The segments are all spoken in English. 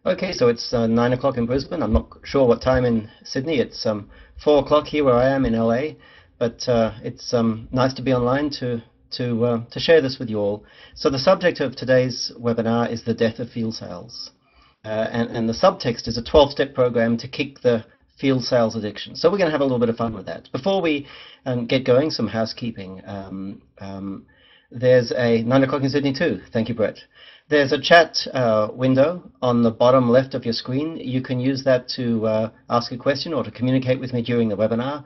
Okay, so it's 9 o'clock in Brisbane. I'm not sure what time in Sydney. It's 4 o'clock here where I am in LA, but it's nice to be online to share this with you all. So the subject of today's webinar is the death of field sales, and the subtext is a 12-step program to kick the field sales addiction. So we're going to have a little bit of fun with that. Before we get going, some housekeeping. There's a 9 o'clock in Sydney too. Thank you, Brett. There's a chat window on the bottom left of your screen. You can use that to ask a question or to communicate with me during the webinar.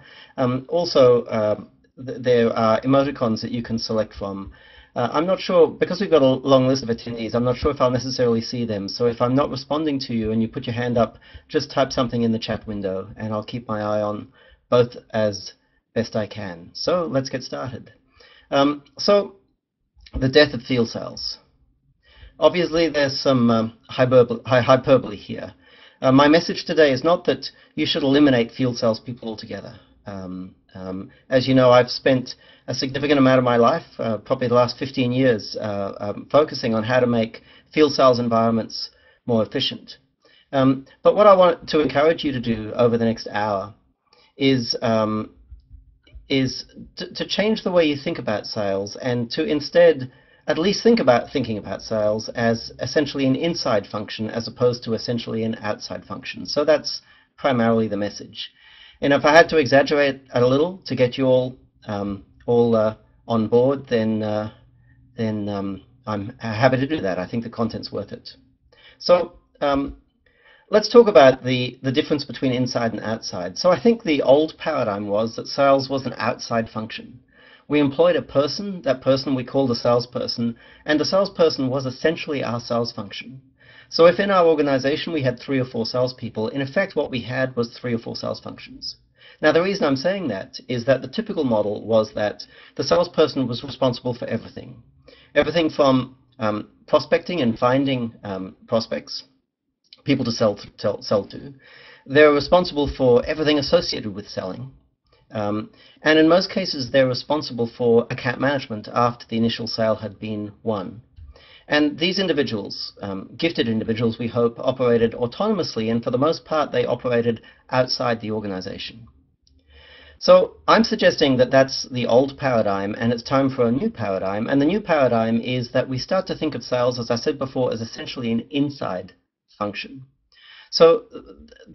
There are emoticons that you can select from. I'm not sure, because we've got a long list of attendees, I'm not sure if I'll necessarily see them. So if I'm not responding to you and you put your hand up, just type something in the chat window and I'll keep my eye on both as best I can. So let's get started. The death of field sales. Obviously, there's some hyperbole here. My message today is not that you should eliminate field salespeople altogether. As you know, I've spent a significant amount of my life, probably the last 15 years, focusing on how to make field sales environments more efficient. But what I want to encourage you to do over the next hour is to change the way you think about sales and to instead at least thinking about sales as essentially an inside function as opposed to essentially an outside function. So that's primarily the message. And if I had to exaggerate a little to get you all on board, then I'm happy to do that. I think the content's worth it. So let's talk about the difference between inside and outside. So I think the old paradigm was that sales was an outside function. We employed a person, that person we called a salesperson, and the salesperson was essentially our sales function. So if in our organization we had 3 or 4 salespeople, in effect what we had was 3 or 4 sales functions. Now the reason I'm saying that is that the typical model was that the salesperson was responsible for everything. Everything from prospecting and finding prospects, people to sell to. They're responsible for everything associated with selling. And in most cases, they're responsible for account management after the initial sale had been won. And these individuals, gifted individuals, we hope, operated autonomously, and for the most part, they operated outside the organization. So I'm suggesting that that's the old paradigm, and it's time for a new paradigm. And the new paradigm is that we start to think of sales, as I said before, as essentially an inside function. So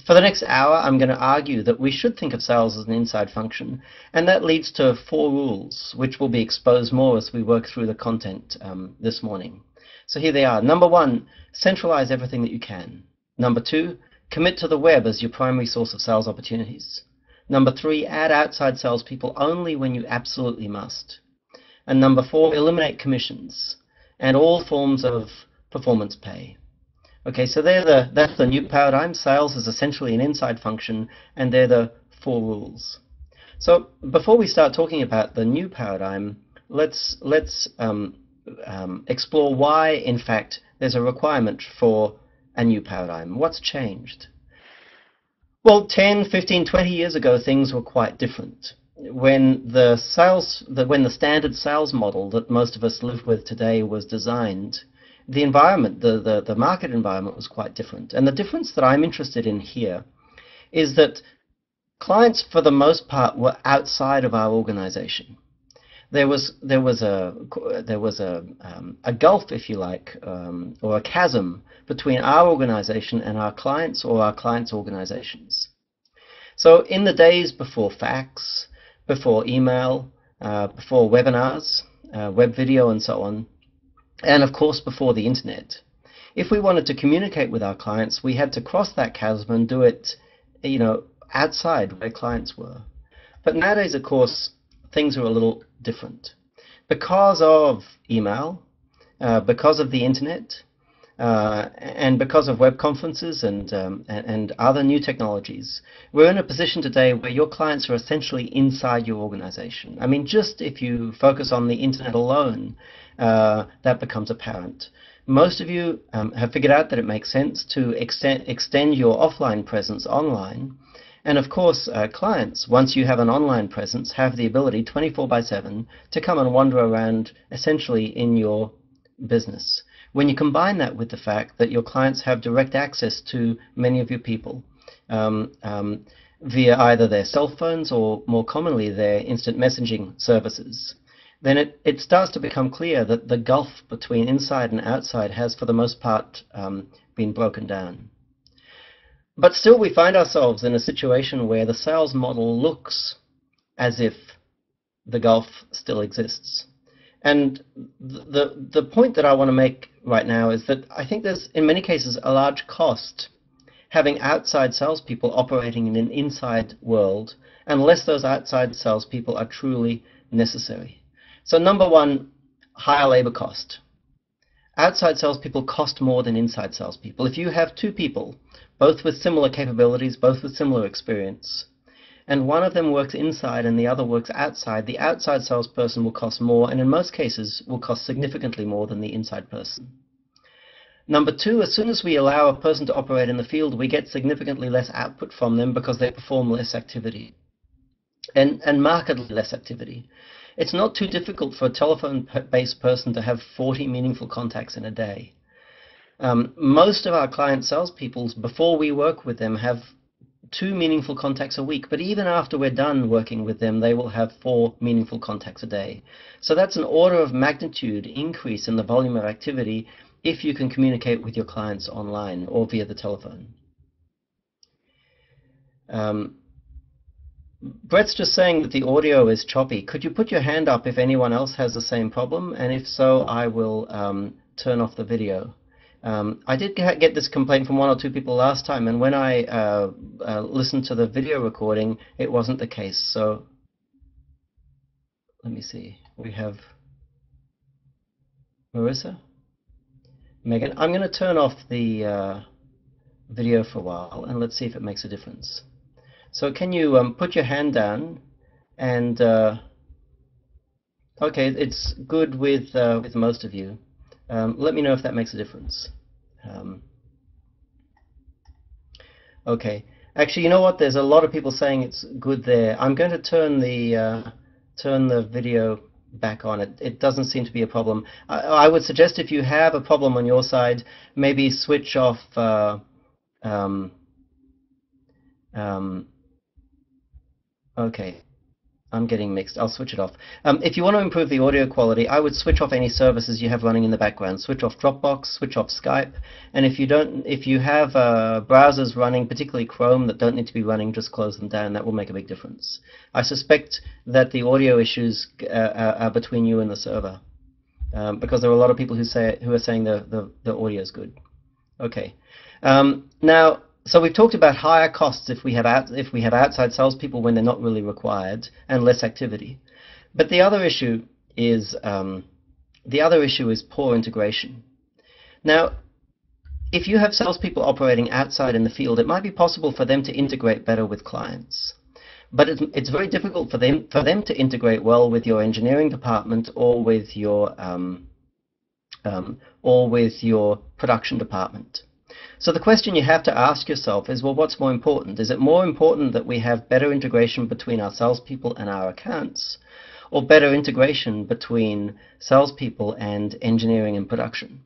for the next hour, I'm going to argue that we should think of sales as an inside function, and that leads to 4 rules, which will be exposed more as we work through the content this morning. So here they are. Number 1, centralize everything that you can. Number 2, commit to the web as your primary source of sales opportunities. Number 3, add outside salespeople only when you absolutely must. And number 4, eliminate commissions and all forms of performance pay. Okay, so that's the new paradigm. Sales is essentially an inside function, and they're the 4 rules. So before we start talking about the new paradigm, let's explore why, in fact, there's a requirement for a new paradigm. What's changed? Well, 10, 15, 20 years ago, things were quite different. When the standard sales model that most of us live with today was designed, the environment, the market environment was quite different. And the difference that I'm interested in here is that clients, for the most part, were outside of our organization. There was a gulf, if you like, or a chasm between our organization and our clients or our clients' organizations. So in the days before fax, before email, before webinars, web video and so on, and of course before the internet, if we wanted to communicate with our clients, we had to cross that chasm and do it, outside where clients were. But nowadays, of course, things are a little different. Because of email, because of the internet, and because of web conferences and other new technologies, we're in a position today where your clients are essentially inside your organization. I mean, just if you focus on the internet alone, that becomes apparent. Most of you have figured out that it makes sense to extend your offline presence online. And of course, clients, once you have an online presence, have the ability 24/7 to come and wander around essentially in your business. When you combine that with the fact that your clients have direct access to many of your people via either their cell phones or, more commonly, their instant messaging services, then it starts to become clear that the gulf between inside and outside has, for the most part, been broken down. But still, we find ourselves in a situation where the sales model looks as if the gulf still exists. And the point that I want to make right now is that I think there's, in many cases, a large cost having outside salespeople operating in an inside world, unless those outside salespeople are truly necessary. So number one, higher labor cost. Outside salespeople cost more than inside salespeople. If you have two people, both with similar capabilities, both with similar experience, and one of them works inside and the other works outside, the outside salesperson will cost more, and in most cases will cost significantly more than the inside person. Number two, as soon as we allow a person to operate in the field, we get significantly less output from them because they perform less activity, and markedly less activity. It's not too difficult for a telephone-based person to have 40 meaningful contacts in a day. Most of our client salespeople, before we work with them, have 2 meaningful contacts a week, but even after we're done working with them, they will have 4 meaningful contacts a day. So that's an order of magnitude increase in the volume of activity if you can communicate with your clients online or via the telephone. Brett's just saying that the audio is choppy. Could you put your hand up if anyone else has the same problem? And if so, I will turn off the video. I did get this complaint from 1 or 2 people last time, and when I listened to the video recording, it wasn't the case. So let me see. We have Marissa, Megan. I'm going to turn off the video for a while, and let's see if it makes a difference. So can you put your hand down? And okay, it's good with most of you. Let me know if that makes a difference. Okay. Actually, you know what? There's a lot of people saying it's good there. I'm going to turn the video back on. It doesn't seem to be a problem. I would suggest if you have a problem on your side, maybe switch off okay. I'm getting mixed. I'll switch it off. If you want to improve the audio quality, I would switch off any services you have running in the background. Switch off Dropbox, switch off Skype, and if you have browsers running, particularly Chrome, that don't need to be running, just close them down. That will make a big difference. I suspect that the audio issues are between you and the server, because there are a lot of people who are saying the audio is good. Okay. Now. So we've talked about higher costs if we have outside salespeople when they're not really required, and less activity. But the other issue is poor integration. Now, if you have salespeople operating outside in the field, it might be possible for them to integrate better with clients. But it's very difficult for them to integrate well with your engineering department or with your production department. So the question you have to ask yourself is, well, what's more important? Is it more important that we have better integration between our salespeople and our accounts, or better integration between salespeople and engineering and production?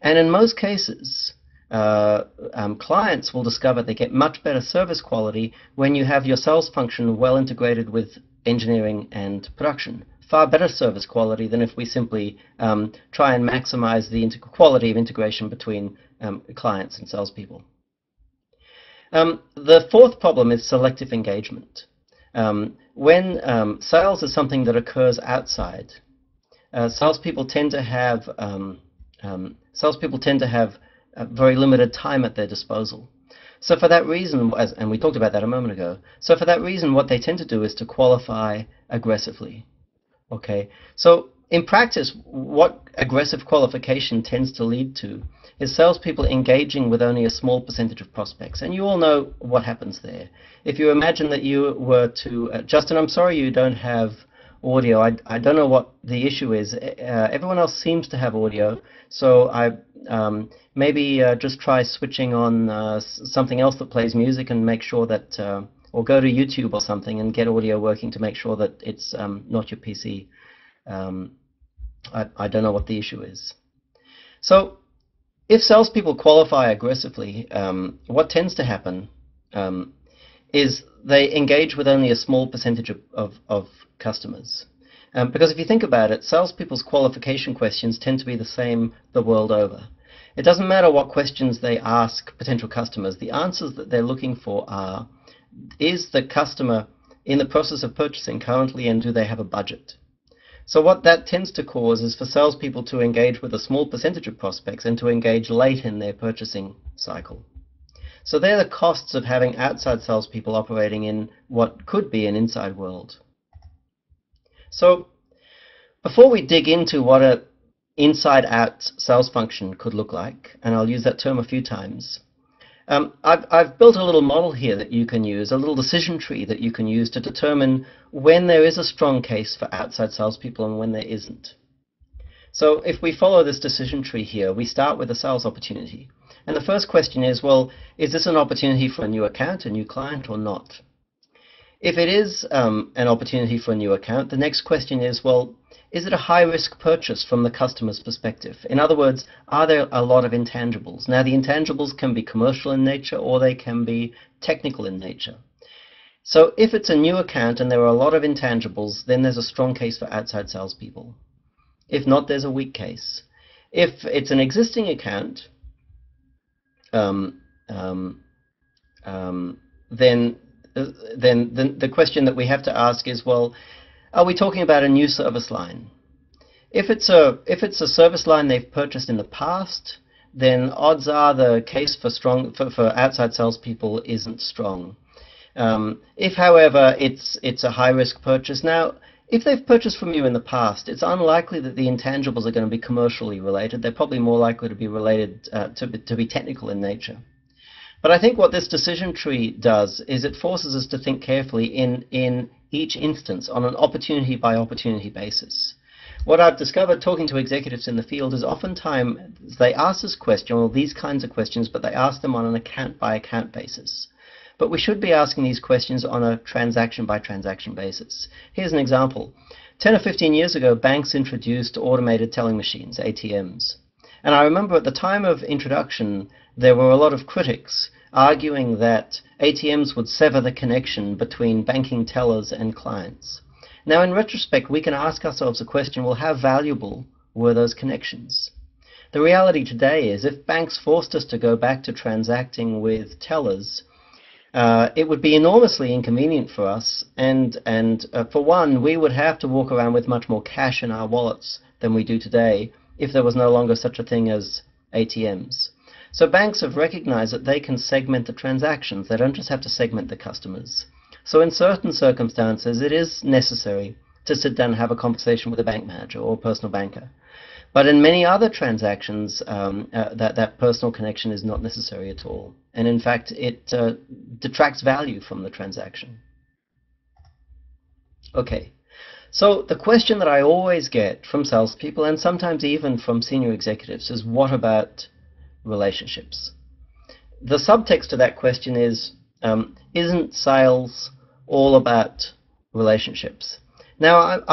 And in most cases, clients will discover they get much better service quality when you have your sales function well integrated with engineering and production. Far better service quality than if we simply try and maximize the quality of integration between clients and salespeople. The fourth problem is selective engagement. When sales is something that occurs outside, salespeople tend to have very limited time at their disposal. So for that reason, and we talked about that a moment ago, so for that reason, what they tend to do is to qualify aggressively. Okay, so in practice, what aggressive qualification tends to lead to is salespeople engaging with only a small percentage of prospects. And you all know what happens there. If you imagine that you were to... Justin, I'm sorry you don't have audio. I don't know what the issue is. Everyone else seems to have audio. So maybe just try switching on something else that plays music and make sure that... or go to YouTube or something and get audio working to make sure that it's not your PC. I don't know what the issue is. So if salespeople qualify aggressively, what tends to happen is they engage with only a small percentage of customers. Because if you think about it, salespeople's qualification questions tend to be the same the world over. It doesn't matter what questions they ask potential customers. The answers that they're looking for are, is the customer in the process of purchasing currently, and do they have a budget? So what that tends to cause is for salespeople to engage with a small percentage of prospects and to engage late in their purchasing cycle. So they're the costs of having outside salespeople operating in what could be an inside world. So before we dig into what an inside-out sales function could look like, and I'll use that term a few times, I've built a little model here that you can use, a little decision tree that you can use to determine when there is a strong case for outside salespeople and when there isn't. So if we follow this decision tree here, we start with a sales opportunity. And the first question is, well, is this an opportunity for a new account, a new client, or not? If it is an opportunity for a new account, the next question is, well, is it a high-risk purchase from the customer's perspective? In other words, are there a lot of intangibles? Now, the intangibles can be commercial in nature or they can be technical in nature. So if it's a new account and there are a lot of intangibles, then there's a strong case for outside salespeople. If not, there's a weak case. If it's an existing account, then the question that we have to ask is, well, are we talking about a new service line? If it's a service line they've purchased in the past, then odds are the case for outside salespeople isn't strong. If, however, it's a high-risk purchase, now, if they've purchased from you in the past, it's unlikely that the intangibles are going to be commercially related. They're probably more likely to be related to be technical in nature. But I think what this decision tree does is it forces us to think carefully in each instance on an opportunity-by-opportunity basis. What I've discovered talking to executives in the field is oftentimes they ask this question, or these kinds of questions, but they ask them on an account-by-account basis. But we should be asking these questions on a transaction-by-transaction basis. Here's an example. 10 or 15 years ago, banks introduced automated telling machines, ATMs. And I remember at the time of introduction, there were a lot of critics arguing that ATMs would sever the connection between banking tellers and clients. Now, in retrospect, we can ask ourselves the question, well, how valuable were those connections? The reality today is if banks forced us to go back to transacting with tellers, it would be enormously inconvenient for us, and for one, we would have to walk around with much more cash in our wallets than we do today if there was no longer such a thing as ATMs. So banks have recognized that they can segment the transactions. They don't just have to segment the customers. So in certain circumstances, it is necessary to sit down and have a conversation with a bank manager or a personal banker. But in many other transactions, that personal connection is not necessary at all. And in fact, it detracts value from the transaction. Okay, so the question that I always get from salespeople, and sometimes even from senior executives, is what about relationships? The subtext to that question is, isn't sales all about relationships? Now,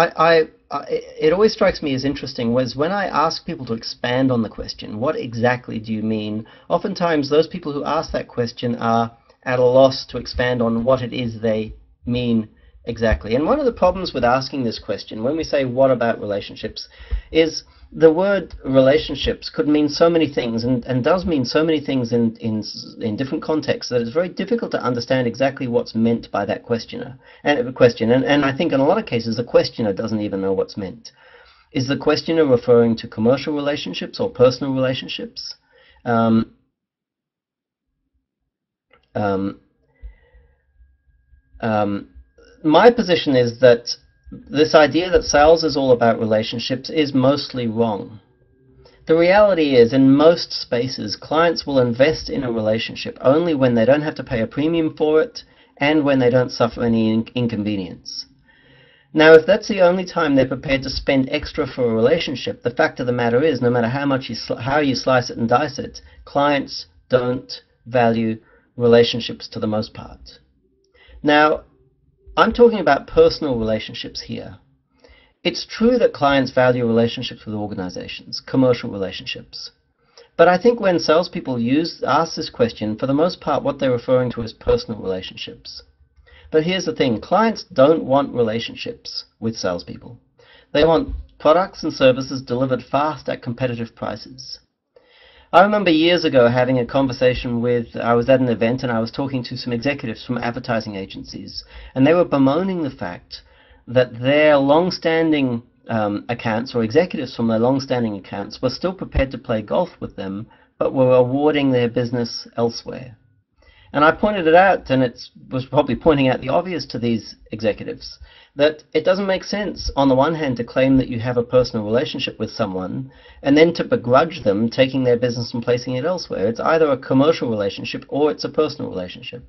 it always strikes me as interesting was when I ask people to expand on the question, what exactly do you mean? Oftentimes, those people who ask that question are at a loss to expand on what it is they mean exactly. And one of the problems with asking this question, when we say what about relationships, is the word relationships could mean so many things and does mean so many things in different contexts that it's very difficult to understand exactly what's meant by that question. And I think in a lot of cases the questioner doesn't even know what's meant. Is the questioner referring to commercial relationships or personal relationships? My position is that this idea that sales is all about relationships is mostly wrong. The reality is, in most spaces, clients will invest in a relationship only when they don't have to pay a premium for it and when they don't suffer any inconvenience. Now, if that's the only time they're prepared to spend extra for a relationship, the fact of the matter is, no matter how you slice it and dice it, clients don't value relationships to the most part. Now, I'm talking about personal relationships here. It's true that clients value relationships with organizations, commercial relationships. But I think when salespeople ask this question, for the most part, what they're referring to is personal relationships. But here's the thing, clients don't want relationships with salespeople. They want products and services delivered fast at competitive prices. I remember years ago having a conversation I was at an event and I was talking to some executives from advertising agencies, and they were bemoaning the fact that their long-standing accounts, or executives from their long-standing accounts, were still prepared to play golf with them, but were awarding their business elsewhere. And I pointed it out, and it was probably pointing out the obvious to these executives, that it doesn't make sense, on the one hand, to claim that you have a personal relationship with someone, and then to begrudge them taking their business and placing it elsewhere. It's either a commercial relationship or it's a personal relationship.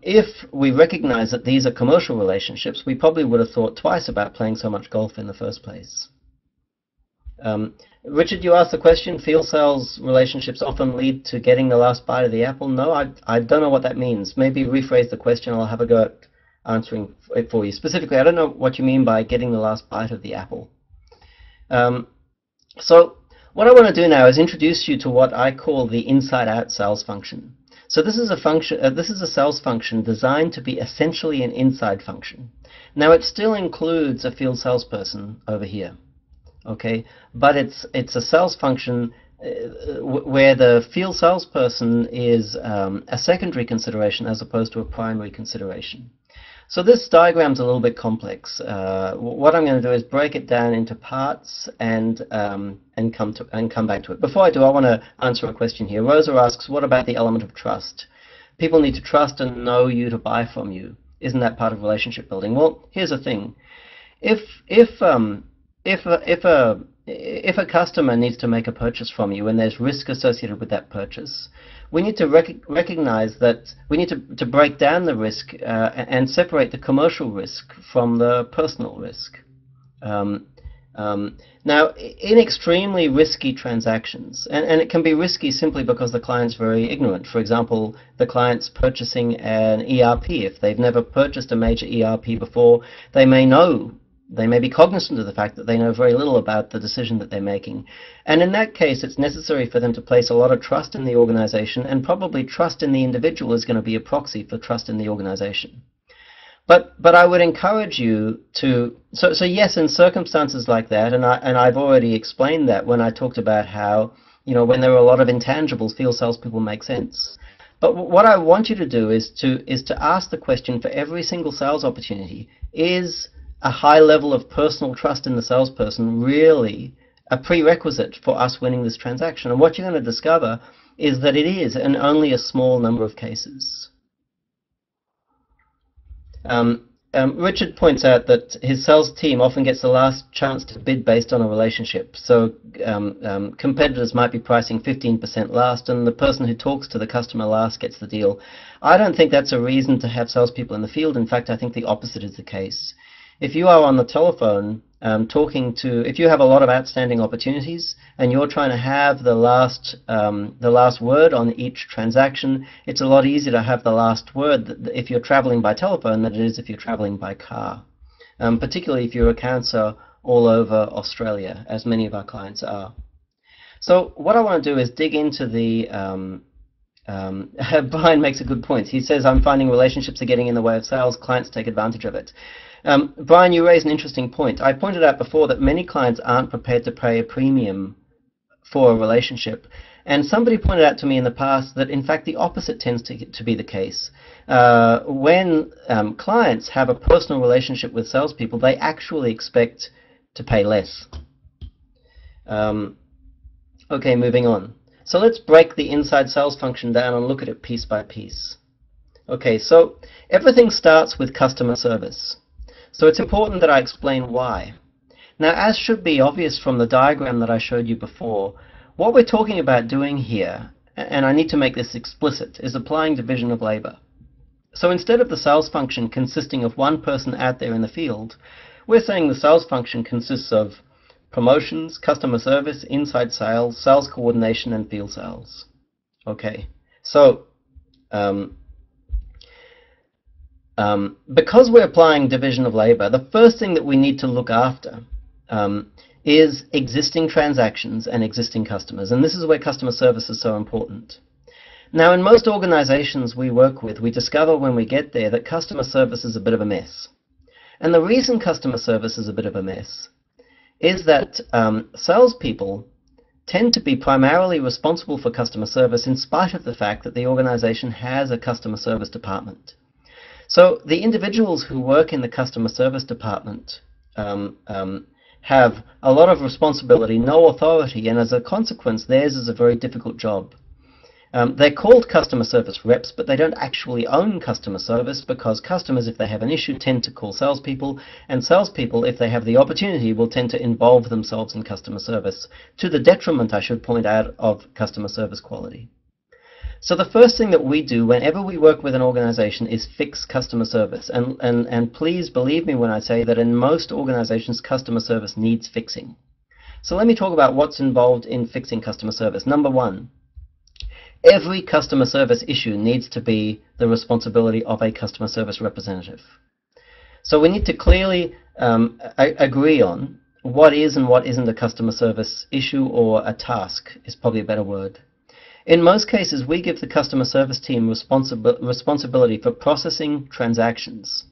If we recognize that these are commercial relationships, we probably would have thought twice about playing so much golf in the first place. Richard, you asked the question, field sales relationships often lead to getting the last bite of the apple. No, I don't know what that means. Maybe rephrase the question, I'll have a go at answering it for you. Specifically, I don't know what you mean by getting the last bite of the apple. So what I want to do now is introduce you to what I call the inside-out sales function. So this is a function. This is a sales function designed to be essentially an inside function. Now it still includes a field salesperson over here, okay? But it's a sales function where the field salesperson is a secondary consideration as opposed to a primary consideration. So this diagram's a little bit complex. What I'm going to do is break it down into parts and come back to it. Before I do, I want to answer a question here. Rosa asks, what about the element of trust? People need to trust and know you to buy from you. Isn't that part of relationship building? Well, here's the thing. If a customer needs to make a purchase from you and there's risk associated with that purchase, we need to recognize that we need to break down the risk and separate the commercial risk from the personal risk. Now, in extremely risky transactions, and it can be risky simply because the client's very ignorant. For example, the client's purchasing an ERP. If they've never purchased a major ERP before, they may be cognizant of the fact that they know very little about the decision that they're making. And in that case, it's necessary for them to place a lot of trust in the organization, and probably trust in the individual is going to be a proxy for trust in the organization. But I would encourage you to, so yes, in circumstances like that, and I've already explained that when I talked about how, when there are a lot of intangibles, field salespeople make sense. But what I want you to do is to ask the question for every single sales opportunity, is a high level of personal trust in the salesperson really a prerequisite for us winning this transaction? And what you're going to discover is that it is in only a small number of cases. Richard points out that his sales team often gets the last chance to bid based on a relationship. So competitors might be pricing 15% last, and the person who talks to the customer last gets the deal. I don't think that's a reason to have salespeople in the field. In fact, I think the opposite is the case. If you are on the telephone if you have a lot of outstanding opportunities and you're trying to have the last word on each transaction, it's a lot easier to have the last word if you're traveling by telephone than it is if you're traveling by car, particularly if your accounts are all over Australia, as many of our clients are. So what I want to do is dig into the Brian makes a good point. He says, I'm finding relationships are getting in the way of sales. Clients take advantage of it. Brian, you raise an interesting point. I pointed out before that many clients aren't prepared to pay a premium for a relationship. And somebody pointed out to me in the past that, in fact, the opposite tends to be the case. When clients have a personal relationship with salespeople, they actually expect to pay less. Okay, moving on. So let's break the inside sales function down and look at it piece by piece. Okay, so everything starts with customer service. So it's important that I explain why. Now, as should be obvious from the diagram that I showed you before, what we're talking about doing here, and I need to make this explicit, is applying division of labor. So instead of the sales function consisting of one person out there in the field, we're saying the sales function consists of promotions, customer service, inside sales, sales coordination, and field sales. Okay, so because we're applying division of labor, the first thing that we need to look after is existing transactions and existing customers. And this is where customer service is so important. Now, in most organizations we work with, we discover when we get there that customer service is a bit of a mess. And the reason customer service is a bit of a mess is that salespeople tend to be primarily responsible for customer service in spite of the fact that the organization has a customer service department. So the individuals who work in the customer service department have a lot of responsibility, no authority, and as a consequence, theirs is a very difficult job. They're called customer service reps, but they don't actually own customer service, because customers, if they have an issue, tend to call salespeople, and salespeople, if they have the opportunity, will tend to involve themselves in customer service, to the detriment, I should point out, of customer service quality. So the first thing that we do whenever we work with an organization is fix customer service. And please believe me when I say that in most organizations, customer service needs fixing. So let me talk about what's involved in fixing customer service. Number one, every customer service issue needs to be the responsibility of a customer service representative. So we need to clearly agree on what is and what isn't a customer service issue, or a task is probably a better word. In most cases, we give the customer service team responsibility for processing transactions,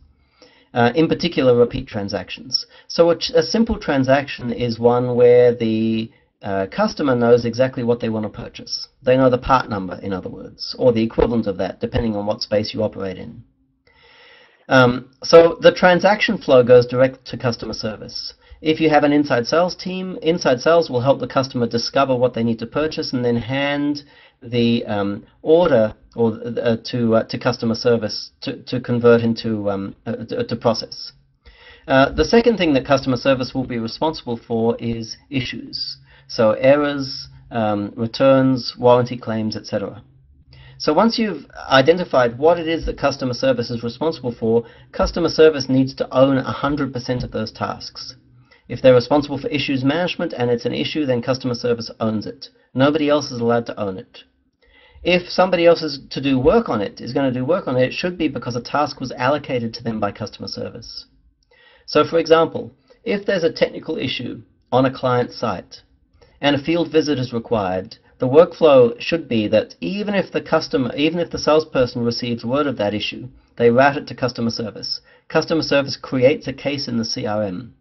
in particular repeat transactions. So a simple transaction is one where the customer knows exactly what they want to purchase. They know the part number, in other words, or the equivalent of that, depending on what space you operate in. So the transaction flow goes direct to customer service. If you have an inside sales team, inside sales will help the customer discover what they need to purchase and then hand the order to customer service to convert into to process. The second thing that customer service will be responsible for is issues. So errors, returns, warranty claims, etc. So once you've identified what it is that customer service is responsible for, customer service needs to own 100% of those tasks. If they're responsible for issues management and it's an issue, then customer service owns it. Nobody else is allowed to own it. If somebody else is to do work on it, it should be because a task was allocated to them by customer service. So for example, if there's a technical issue on a client site and a field visit is required, the workflow should be that even if the salesperson receives word of that issue, they route it to customer service. Customer service creates a case in the CRM.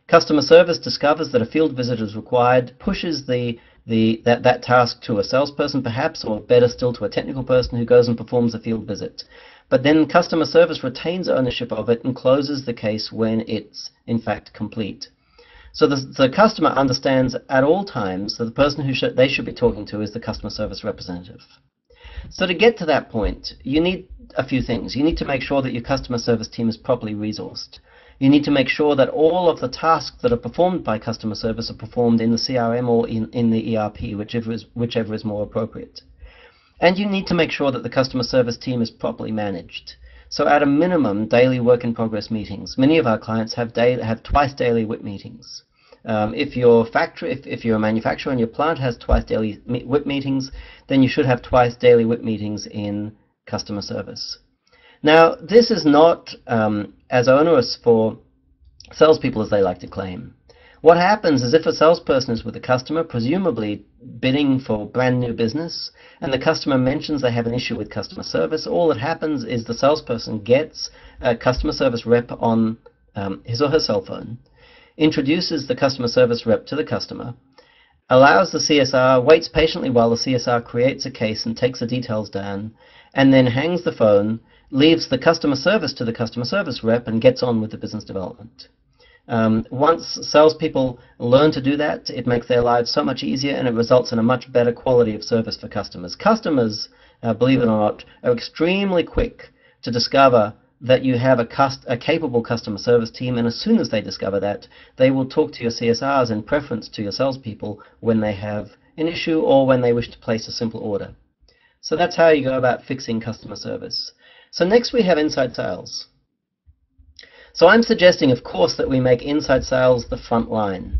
Customer service discovers that a field visit is required, pushes that task to a salesperson perhaps, or better still to a technical person who goes and performs a field visit. But then customer service retains ownership of it and closes the case when it's in fact complete. So the customer understands at all times that the person they should be talking to is the customer service representative. So to get to that point, you need a few things. You need to make sure that your customer service team is properly resourced. You need to make sure that all of the tasks that are performed by customer service are performed in the CRM or in the ERP, whichever is more appropriate. And you need to make sure that the customer service team is properly managed. So at a minimum, daily work-in-progress meetings. Many of our clients have twice daily WIP meetings. If you're a manufacturer and your plant has twice daily WIP meetings, then you should have twice daily WIP meetings in customer service. Now, this is not as onerous for salespeople as they like to claim. What happens is if a salesperson is with a customer, presumably bidding for brand new business, and the customer mentions they have an issue with customer service, all that happens is the salesperson gets a customer service rep on his or her cell phone, introduces the customer service rep to the customer, allows the CSR, waits patiently while the CSR creates a case and takes the details down, and then hangs the phone, leaves the customer service to the customer service rep, and gets on with the business development. Once salespeople learn to do that, it makes their lives so much easier, and it results in a much better quality of service for customers. Customers, believe it or not, are extremely quick to discover that you have a capable customer service team, and as soon as they discover that, they will talk to your CSRs in preference to your salespeople when they have an issue or when they wish to place a simple order. So that's how you go about fixing customer service. So next we have inside sales. So I'm suggesting, of course, that we make inside sales the front line.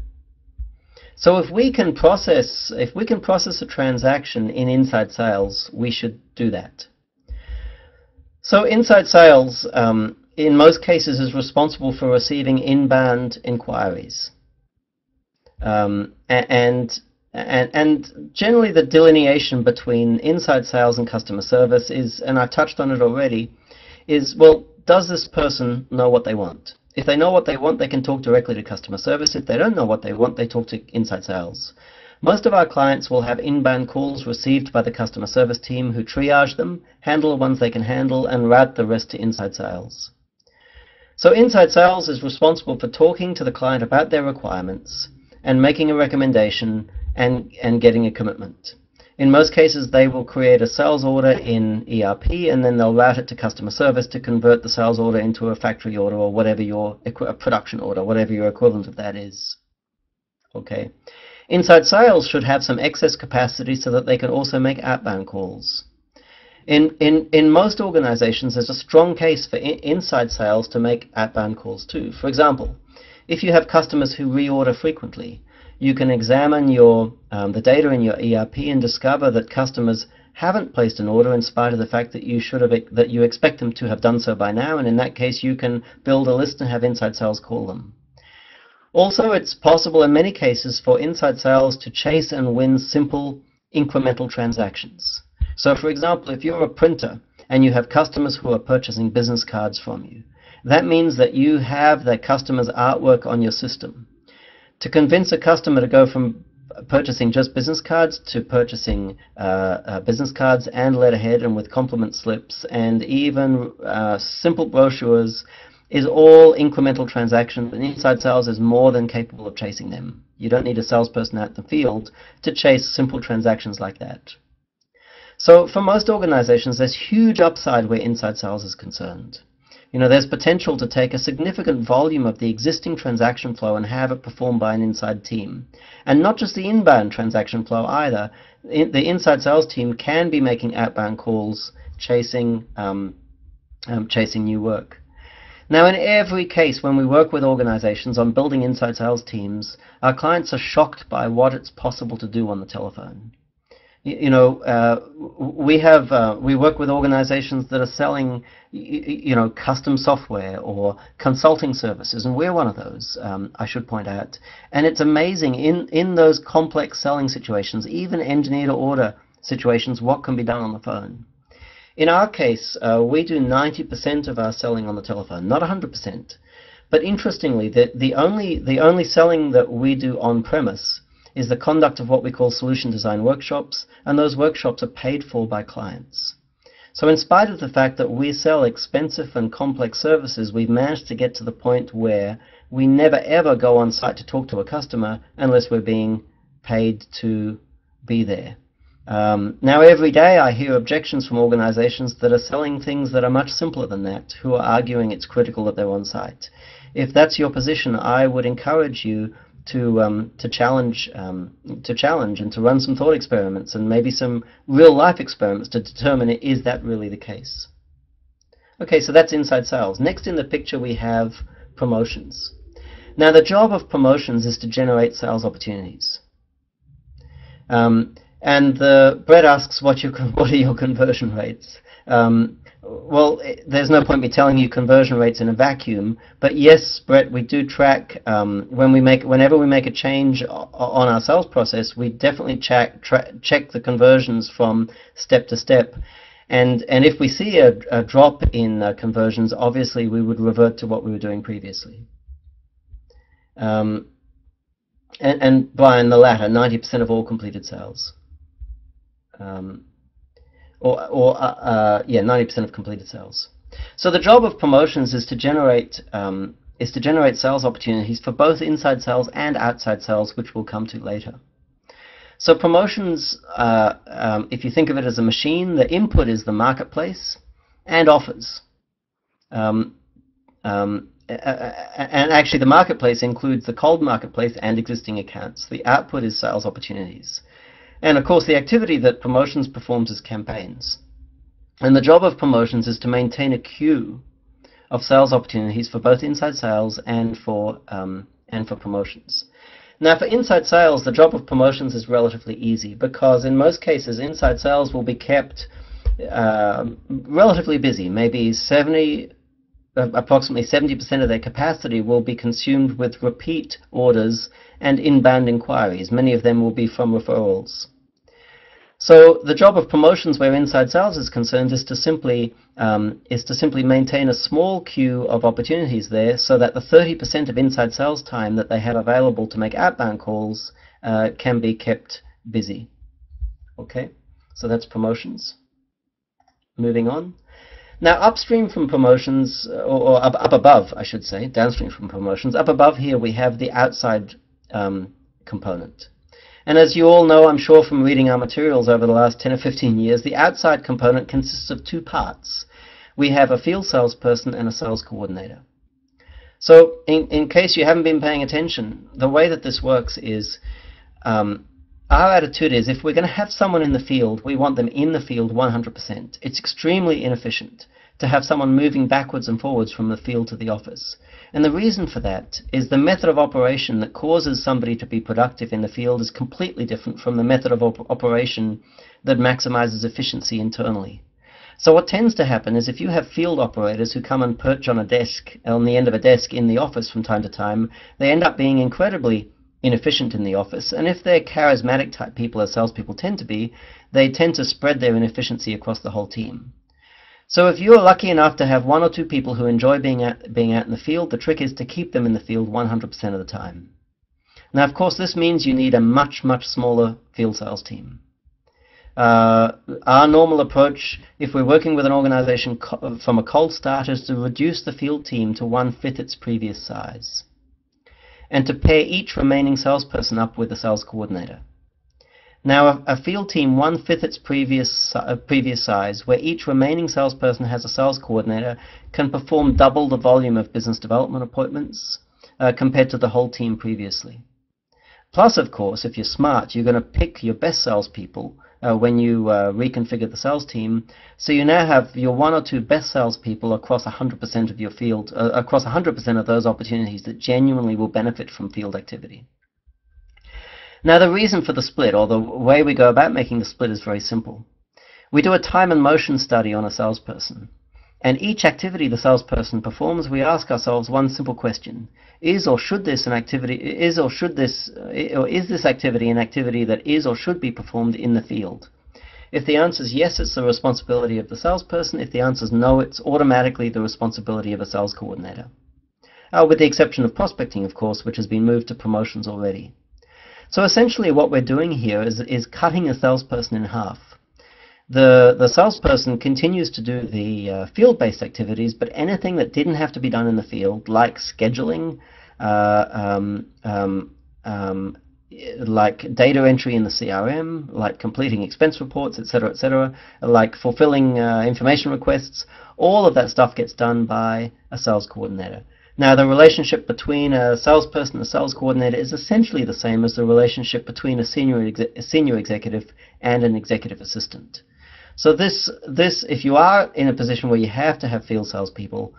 So if we can process a transaction in inside sales, we should do that. So inside sales, in most cases, is responsible for receiving inbound inquiries. And generally the delineation between inside sales and customer service is, and I touched on it already, is, well, does this person know what they want? If they know what they want, they can talk directly to customer service. If they don't know what they want, they talk to inside sales. Most of our clients will have inbound calls received by the customer service team who triage them, handle the ones they can handle, and route the rest to inside sales. So inside sales is responsible for talking to the client about their requirements and making a recommendation and getting a commitment. In most cases, they will create a sales order in ERP, and then they'll route it to customer service to convert the sales order into a factory order, or whatever your a production order, whatever your equivalent of that is. Okay. Inside sales should have some excess capacity so that they can also make outbound calls. In most organizations, there's a strong case for inside sales to make outbound calls too. For example, if you have customers who reorder frequently, you can examine the data in your ERP and discover that customers haven't placed an order in spite of the fact that you expect them to have done so by now, and in that case you can build a list and have inside sales call them. Also, it's possible in many cases for inside sales to chase and win simple incremental transactions. So for example, if you're a printer and you have customers who are purchasing business cards from you, that means that you have their customers' artwork on your system. To convince a customer to go from purchasing just business cards to purchasing business cards and letterhead and with compliment slips and even simple brochures is all incremental transactions, and inside sales is more than capable of chasing them. You don't need a salesperson out in the field to chase simple transactions like that. So for most organizations, there's huge upside where inside sales is concerned. There's potential to take a significant volume of the existing transaction flow and have it performed by an inside team. And not just the inbound transaction flow either. The inside sales team can be making outbound calls, chasing new work. Now, in every case when we work with organizations on building inside sales teams, our clients are shocked by what it's possible to do on the telephone. We work with organizations that are selling, custom software or consulting services, and we're one of those, I should point out. And it's amazing in those complex selling situations, even engineer to order situations, what can be done on the phone. In our case, we do 90% of our selling on the telephone, not 100%. But interestingly, the only selling that we do on premise is the conduct of what we call solution design workshops, and those workshops are paid for by clients. So in spite of the fact that we sell expensive and complex services, we've managed to get to the point where we never ever go on site to talk to a customer unless we're being paid to be there. Now every day I hear objections from organizations that are selling things that are much simpler than that, who are arguing it's critical that they're on site. If that's your position, I would encourage you to challenge and to run some thought experiments and maybe some real-life experiments to determine, is that really the case? Okay, so that's inside sales. Next in the picture we have promotions. Now the job of promotions is to generate sales opportunities. And Brett asks, what are your conversion rates? Well, there's no point me telling you conversion rates in a vacuum, but yes, Brett, we do track whenever we make a change on our sales process, we definitely check the conversions from step to step, and if we see a drop in conversions, obviously we would revert to what we were doing previously. And Brian, the latter, 90% of all completed sales. Yeah, 90% of completed sales. So the job of promotions is to generate sales opportunities for both inside sales and outside sales, which we'll come to later. So promotions, if you think of it as a machine, the input is the marketplace and offers. And actually the marketplace includes the cold marketplace and existing accounts. The output is sales opportunities. And of course the activity that promotions performs is campaigns. And the job of promotions is to maintain a queue of sales opportunities for both inside sales and for promotions. Now for inside sales, the job of promotions is relatively easy because in most cases inside sales will be kept relatively busy, maybe 70 approximately 70% of their capacity will be consumed with repeat orders and inbound inquiries. Many of them will be from referrals. So the job of promotions where inside sales is concerned is to simply maintain a small queue of opportunities there, so that the 30% of inside sales time that they have available to make outbound calls can be kept busy. Okay, so that's promotions. Moving on. Now, upstream from promotions, or up above, I should say, downstream from promotions, up above here we have the outside component. And as you all know, I'm sure from reading our materials over the last 10 or 15 years, the outside component consists of two parts. We have a field salesperson and a sales coordinator. So in case you haven't been paying attention, the way that this works is our attitude is if we're going to have someone in the field, we want them in the field 100%. It's extremely inefficient to have someone moving backwards and forwards from the field to the office. And the reason for that is the method of operation that causes somebody to be productive in the field is completely different from the method of operation that maximizes efficiency internally. So what tends to happen is if you have field operators who come and perch on a desk, on the end of a desk in the office from time to time, they end up being incredibly inefficient in the office. And if they're charismatic type people, as salespeople tend to be, they tend to spread their inefficiency across the whole team. So if you're lucky enough to have one or two people who enjoy being out in the field, the trick is to keep them in the field 100% of the time. Now, of course, this means you need a much, much smaller field sales team. Our normal approach, if we're working with an organization from a cold start, is to reduce the field team to 1/5 its previous size, and to pair each remaining salesperson up with a sales coordinator. Now, a field team 1/5 its previous size, where each remaining salesperson has a sales coordinator, can perform double the volume of business development appointments compared to the whole team previously. Plus, of course, if you're smart, you're going to pick your best salespeople when you reconfigure the sales team. So you now have your one or two best salespeople across 100% of your field, across 100% of those opportunities that genuinely will benefit from field activity. Now, the reason for the split, or the way we go about making the split, is very simple. We do a time and motion study on a salesperson, and each activity the salesperson performs, we ask ourselves one simple question: is this activity an activity that is or should be performed in the field? If the answer is yes, it's the responsibility of the salesperson. If the answer is no, it's automatically the responsibility of a sales coordinator. With the exception of prospecting, of course, which has been moved to promotions already. So essentially what we're doing here is cutting a salesperson in half. The salesperson continues to do the field-based activities, but anything that didn't have to be done in the field, like scheduling, like data entry in the CRM, like completing expense reports, etc., like fulfilling information requests, all of that stuff gets done by a sales coordinator. Now, the relationship between a salesperson and a sales coordinator is essentially the same as the relationship between a senior executive and an executive assistant. So this, if you are in a position where you have to have field salespeople,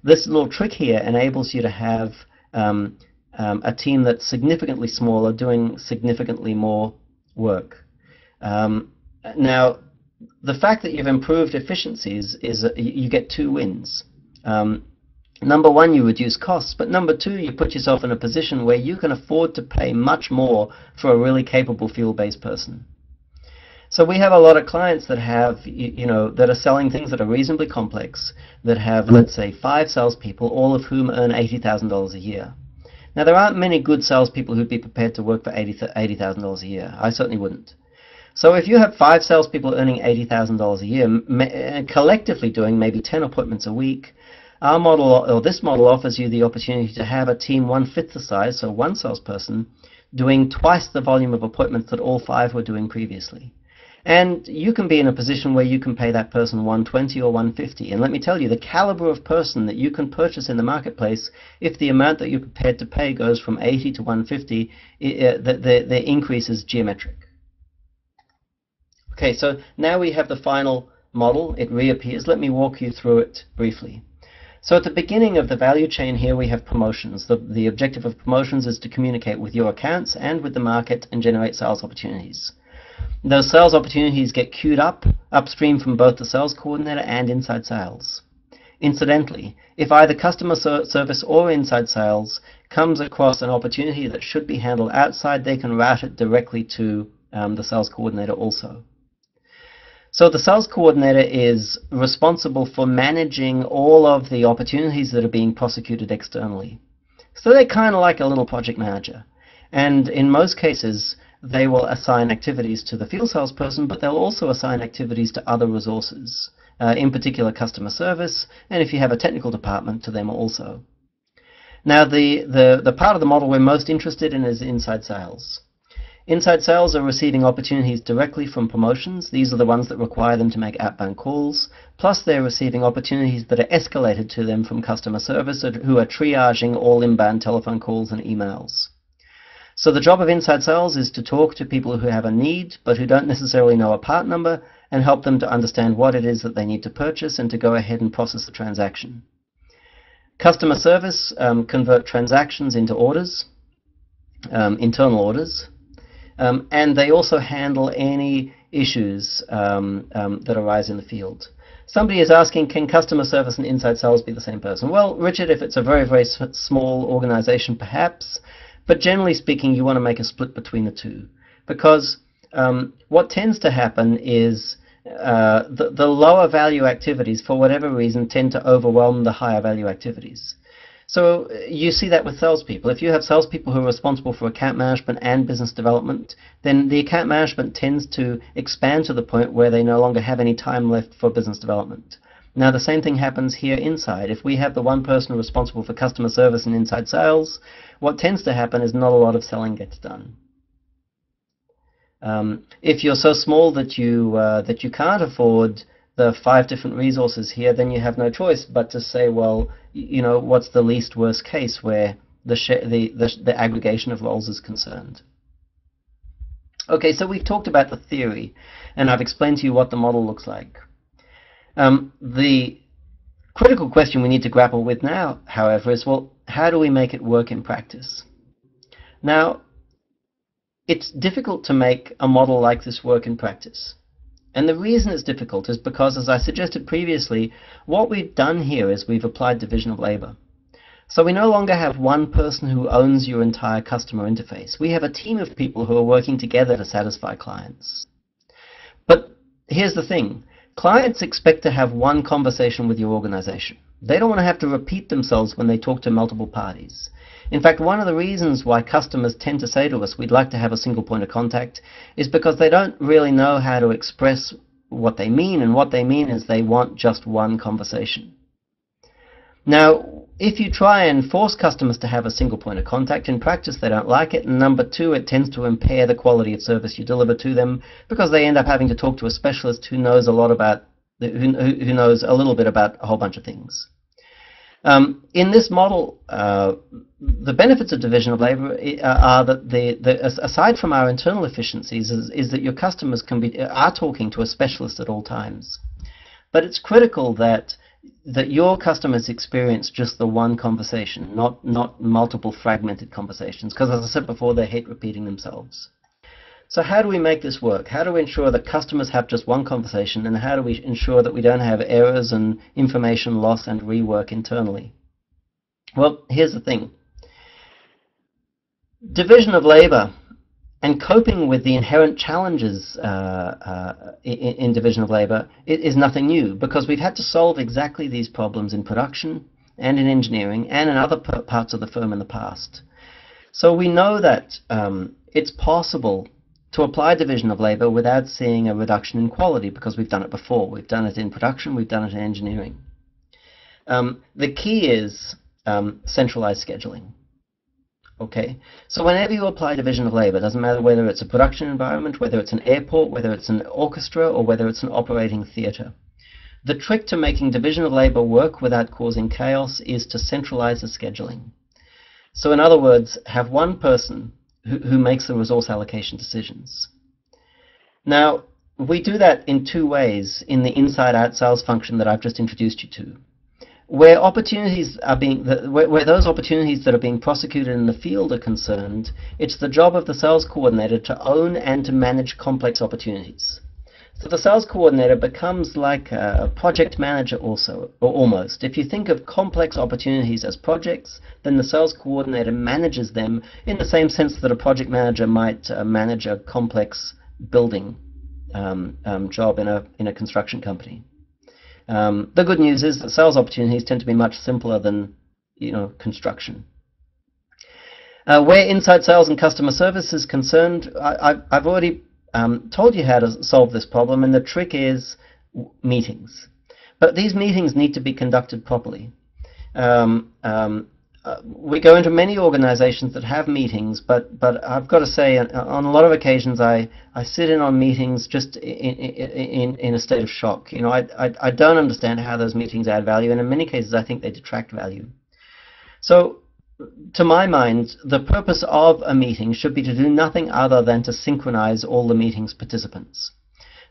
this little trick here enables you to have a team that's significantly smaller, doing significantly more work. Now, the fact that you've improved efficiencies is you get two wins. Number one, you reduce costs, but number two, you put yourself in a position where you can afford to pay much more for a really capable field-based person. So we have a lot of clients that have, that are selling things that are reasonably complex, that have, let's say, 5 salespeople, all of whom earn $80,000 a year. Now, there aren't many good salespeople who'd be prepared to work for $80,000 a year. I certainly wouldn't. So if you have 5 salespeople earning $80,000 a year, collectively doing maybe 10 appointments a week, our model, or this model, offers you the opportunity to have a team 1/5 the size, so one salesperson, doing twice the volume of appointments that all 5 were doing previously. And you can be in a position where you can pay that person $120 or $150. And let me tell you, the caliber of person that you can purchase in the marketplace, if the amount that you're prepared to pay goes from $80 to $150, the increase is geometric. Okay, so now we have the final model. It reappears. Let me walk you through it briefly. So at the beginning of the value chain here, we have promotions. The objective of promotions is to communicate with your accounts and with the market and generate sales opportunities. Those sales opportunities get queued up upstream from both the sales coordinator and inside sales. Incidentally, if either customer service or inside sales comes across an opportunity that should be handled outside, they can route it directly to the sales coordinator also. So the sales coordinator is responsible for managing all of the opportunities that are being prosecuted externally. So they're kind of like a little project manager. And in most cases, they will assign activities to the field salesperson, but they'll also assign activities to other resources, in particular customer service, and if you have a technical department, to them also. Now, the part of the model we're most interested in is inside sales. Inside sales are receiving opportunities directly from promotions. These are the ones that require them to make outbound calls. Plus, they're receiving opportunities that are escalated to them from customer service, who are triaging all inbound telephone calls and emails. So the job of inside sales is to talk to people who have a need, but who don't necessarily know a part number, and help them to understand what it is that they need to purchase and to go ahead and process the transaction. Customer service convert transactions into orders, internal orders. And they also handle any issues that arise in the field. Somebody is asking, can customer service and inside sales be the same person? Well, Richard, if it's a very, very small organization, perhaps. But generally speaking, you want to make a split between the two. Because what tends to happen is the lower value activities, for whatever reason, tend to overwhelm the higher value activities. So you see that with salespeople. If you have salespeople who are responsible for account management and business development, then the account management tends to expand to the point where they no longer have any time left for business development. Now, the same thing happens here inside. If we have the one person responsible for customer service and inside sales, what tends to happen is not a lot of selling gets done. If you're so small that you can't afford the 5 different resources here, then you have no choice but to say, well, you know, what's the least worst case where the aggregation of roles is concerned. Okay, so we've talked about the theory, and I've explained to you what the model looks like. The critical question we need to grapple with now, however, is, well, how do we make it work in practice? Now, it's difficult to make a model like this work in practice. And the reason it's difficult is because, as I suggested previously, what we've done here is we've applied division of labor. So we no longer have one person who owns your entire customer interface. We have a team of people who are working together to satisfy clients. But here's the thing. Clients expect to have one conversation with your organization. They don't want to have to repeat themselves when they talk to multiple parties. In fact, one of the reasons why customers tend to say to us, we'd like to have a single point of contact, is because they don't really know how to express what they mean, and what they mean is they want just one conversation. Now, if you try and force customers to have a single point of contact, in practice they don't like it, and number 2, it tends to impair the quality of service you deliver to them, because they end up having to talk to a specialist who knows a lot about, who knows a little bit about a whole bunch of things. In this model, the benefits of division of labor are that aside from our internal efficiencies, is that your customers are talking to a specialist at all times. But it's critical that your customers experience just the one conversation, not multiple fragmented conversations, because, as I said before, they hate repeating themselves. So how do we make this work? How do we ensure that customers have just one conversation, and how do we ensure that we don't have errors and information loss and rework internally? Well, here's the thing. Division of labor and coping with the inherent challenges in division of labor is nothing new, because we've had to solve exactly these problems in production and in engineering and in other parts of the firm in the past. So we know that it's possible to apply division of labor without seeing a reduction in quality, because we've done it before. We've done it in production, we've done it in engineering. The key is centralized scheduling. Okay, so whenever you apply division of labor, it doesn't matter whether it's a production environment, whether it's an airport, whether it's an orchestra, or whether it's an operating theater. The trick to making division of labor work without causing chaos is to centralize the scheduling. So in other words, have one person who makes the resource allocation decisions. Now, we do that in 2 ways in the inside-out sales function that I've just introduced you to. Where opportunities are where those opportunities that are being prosecuted in the field are concerned, it's the job of the sales coordinator to own and to manage complex opportunities. So the sales coordinator becomes like a project manager also, or almost. If you think of complex opportunities as projects, then the sales coordinator manages them in the same sense that a project manager might manage a complex building job in a construction company. The good news is that sales opportunities tend to be much simpler than, construction. Where inside sales and customer service is concerned, I've already told you how to solve this problem, and the trick is meetings. But these meetings need to be conducted properly. We go into many organizations that have meetings, but I've got to say, on a lot of occasions, I sit in on meetings just in a state of shock. I don't understand how those meetings add value, and in many cases, I think they detract value. So, to my mind, the purpose of a meeting should be to do nothing other than to synchronize all the meeting's participants.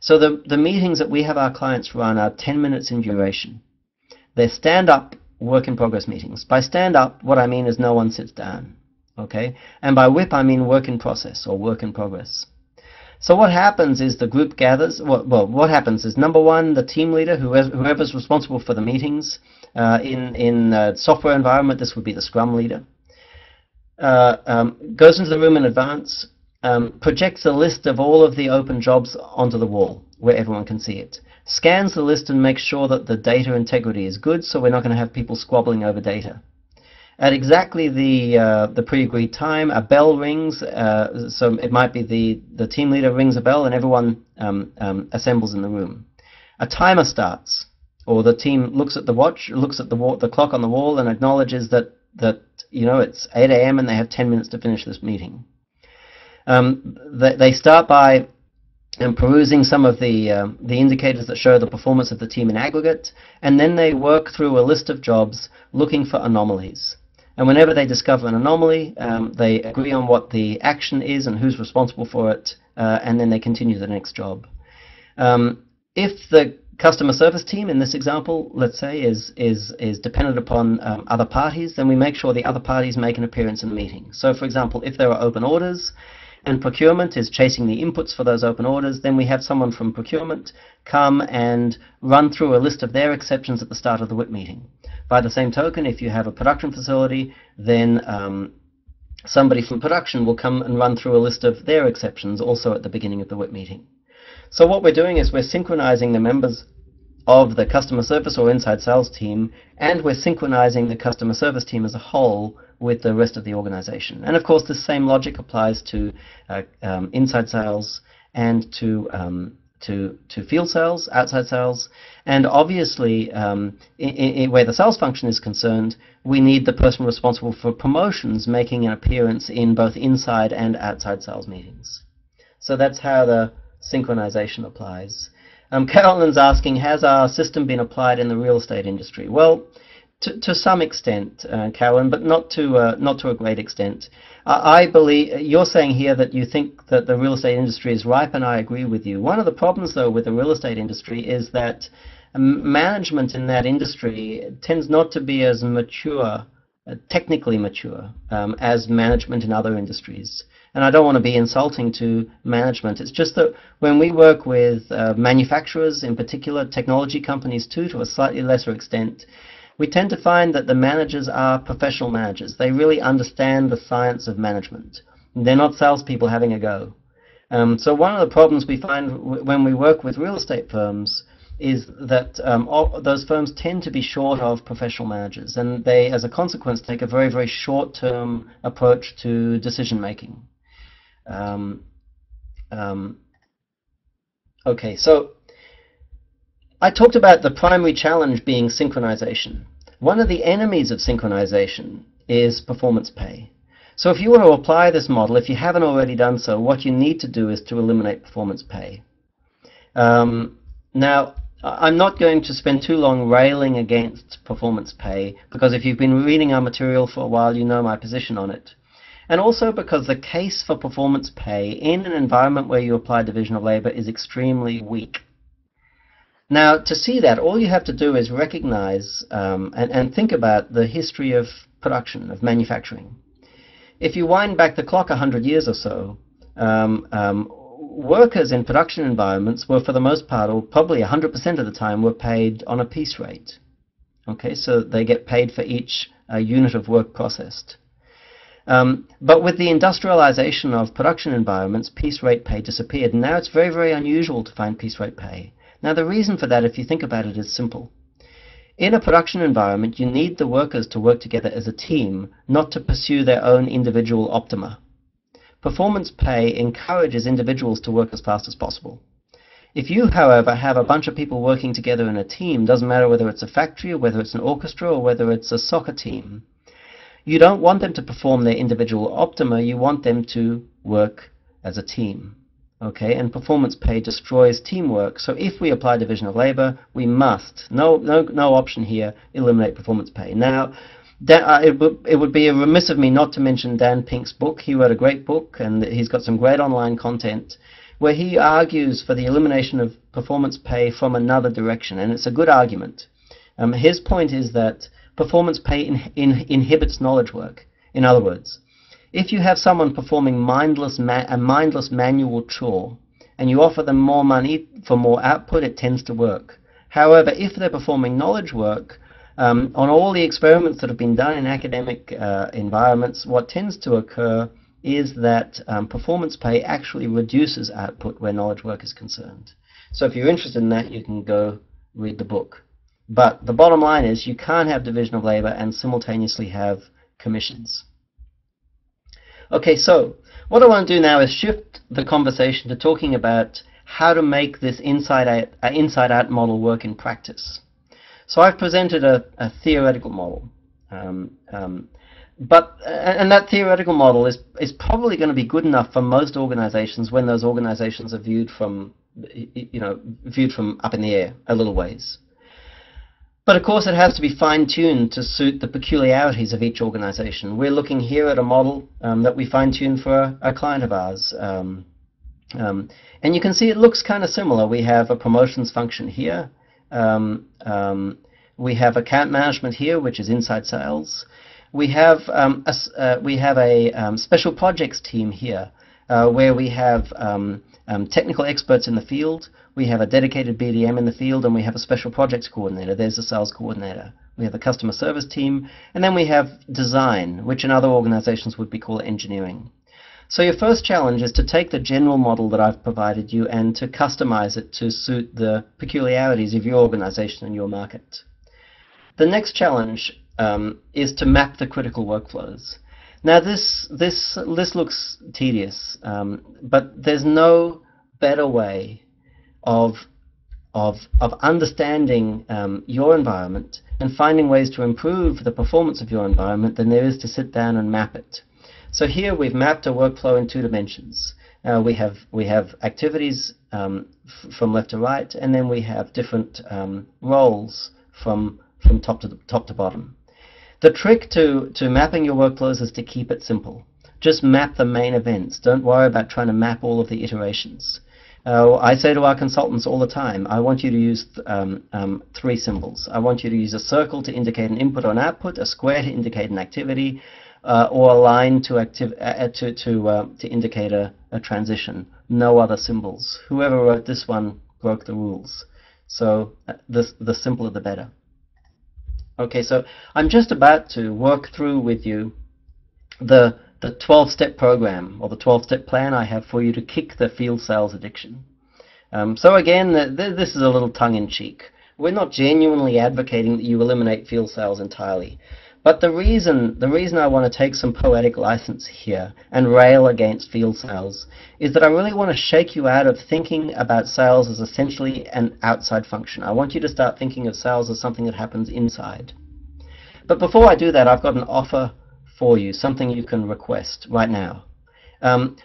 So the meetings that we have our clients run are 10 minutes in duration. They're stand-up work-in-progress meetings. By stand-up, what I mean is no one sits down. Okay? And by WIP, I mean work-in-process or work-in-progress. So what happens is the group gathers. Well, what happens is, number one, the team leader, whoever's responsible for the meetings, in a software environment, this would be the Scrum leader, goes into the room in advance, projects a list of all of the open jobs onto the wall where everyone can see it, scans the list and makes sure that the data integrity is good, so we're not going to have people squabbling over data. At exactly the pre-agreed time, a bell rings, so it might be the team leader rings a bell and everyone assembles in the room. A timer starts, or the team looks at the watch, looks at the clock on the wall and acknowledges that it's 8 a.m. and they have 10 minutes to finish this meeting. They start by perusing some of the indicators that show the performance of the team in aggregate, and then they work through a list of jobs looking for anomalies. And whenever they discover an anomaly, they agree on what the action is and who's responsible for it, and then they continue to the next job. If the customer service team, in this example, let's say, is dependent upon other parties, then we make sure the other parties make an appearance in the meeting. So, for example, if there are open orders, and procurement is chasing the inputs for those open orders, then we have someone from procurement come and run through a list of their exceptions at the start of the WIP meeting. By the same token, if you have a production facility, then somebody from production will come and run through a list of their exceptions also at the beginning of the WIP meeting. So what we're doing is we're synchronizing the members of the customer service or inside sales team, and we're synchronizing the customer service team as a whole with the rest of the organization. And of course, the same logic applies to inside sales and to field sales, outside sales. And obviously, where the sales function is concerned, we need the person responsible for promotions making an appearance in both inside and outside sales meetings. So that's how the synchronization applies. Carolyn's asking, has our system been applied in the real estate industry? Well, to some extent, Carolyn, but not to a great extent. I believe you're saying here that you think that the real estate industry is ripe, and I agree with you. One of the problems, though, with the real estate industry is that management in that industry tends not to be as mature, technically mature, as management in other industries. And I don't want to be insulting to management. It's just that when we work with manufacturers, in particular technology companies too, to a slightly lesser extent, we tend to find that the managers are professional managers. They really understand the science of management. They're not salespeople having a go. So one of the problems we find when we work with real estate firms is that those firms tend to be short of professional managers, and they, as a consequence, take a very, very short-term approach to decision-making. Okay, so I talked about the primary challenge being synchronization. One of the enemies of synchronization is performance pay. So if you want to apply this model, if you haven't already done so, what you need to do is to eliminate performance pay. Now, I'm not going to spend too long railing against performance pay, because if you've been reading our material for a while, you know my position on it. And also because the case for performance pay in an environment where you apply division of labor is extremely weak. Now, to see that, all you have to do is recognize and think about the history of production, of manufacturing. If you wind back the clock 100 years or so, workers in production environments were, for the most part, or probably 100% of the time, were paid on a piece rate. Okay, so they get paid for each unit of work processed. But with the industrialization of production environments, piece rate pay disappeared, and now it's very, very unusual to find piece rate pay. Now the reason for that, if you think about it, is simple. In a production environment, you need the workers to work together as a team, not to pursue their own individual optima. Performance pay encourages individuals to work as fast as possible. If you, however, have a bunch of people working together in a team, doesn't matter whether it's a factory or whether it's an orchestra or whether it's a soccer team, you don't want them to perform their individual optima, you want them to work as a team. Okay, and performance pay destroys teamwork, so if we apply division of labor, we must, no option here, eliminate performance pay. Now, it would be remiss of me not to mention Dan Pink's book. He wrote a great book, and he's got some great online content where he argues for the elimination of performance pay from another direction, and it's a good argument. His point is that performance pay inhibits knowledge work. In other words, if you have someone performing a mindless manual chore and you offer them more money for more output, it tends to work. However, if they're performing knowledge work, on all the experiments that have been done in academic environments, what tends to occur is that performance pay actually reduces output where knowledge work is concerned. So if you're interested in that, you can go read the book. But the bottom line is you can't have division of labor and simultaneously have commissions. Okay, so what I want to do now is shift the conversation to talking about how to make this inside-out model work in practice. So I've presented a theoretical model, and that theoretical model is probably going to be good enough for most organizations when those organizations are viewed from up in the air a little ways. But of course it has to be fine-tuned to suit the peculiarities of each organization. We're looking here at a model that we fine-tuned for a client of ours. And you can see it looks kind of similar. We have a promotions function here. We have account management here, which is inside sales. We have a special projects team here, where we have technical experts in the field. We have a dedicated BDM in the field, and we have a special projects coordinator. There's a sales coordinator. We have a customer service team, and then we have design, which in other organizations would be called engineering. So your first challenge is to take the general model that I've provided you and to customize it to suit the peculiarities of your organization and your market. The next challenge is to map the critical workflows. Now this looks tedious, but there's no better way of understanding your environment and finding ways to improve the performance of your environment than there is to sit down and map it. So here we've mapped a workflow in 2 dimensions. We have activities from left to right, and then we have different roles from top to bottom. The trick to mapping your workflows is to keep it simple. Just map the main events. Don't worry about trying to map all of the iterations. I say to our consultants all the time, I want you to use 3 symbols. I want you to use a circle to indicate an input or an output, a square to indicate an activity, or a line to indicate a transition. No other symbols. Whoever wrote this one broke the rules. So the simpler the better. Okay, so I'm just about to work through with you the 12-step program, or the 12-step plan I have for you to kick the field sales addiction. So again, this is a little tongue-in-cheek. We're not genuinely advocating that you eliminate field sales entirely. But the reason I want to take some poetic license here and rail against field sales is that I really want to shake you out of thinking about sales as essentially an outside function. I want you to start thinking of sales as something that happens inside. But before I do that, I've got an offer for you, something you can request right now.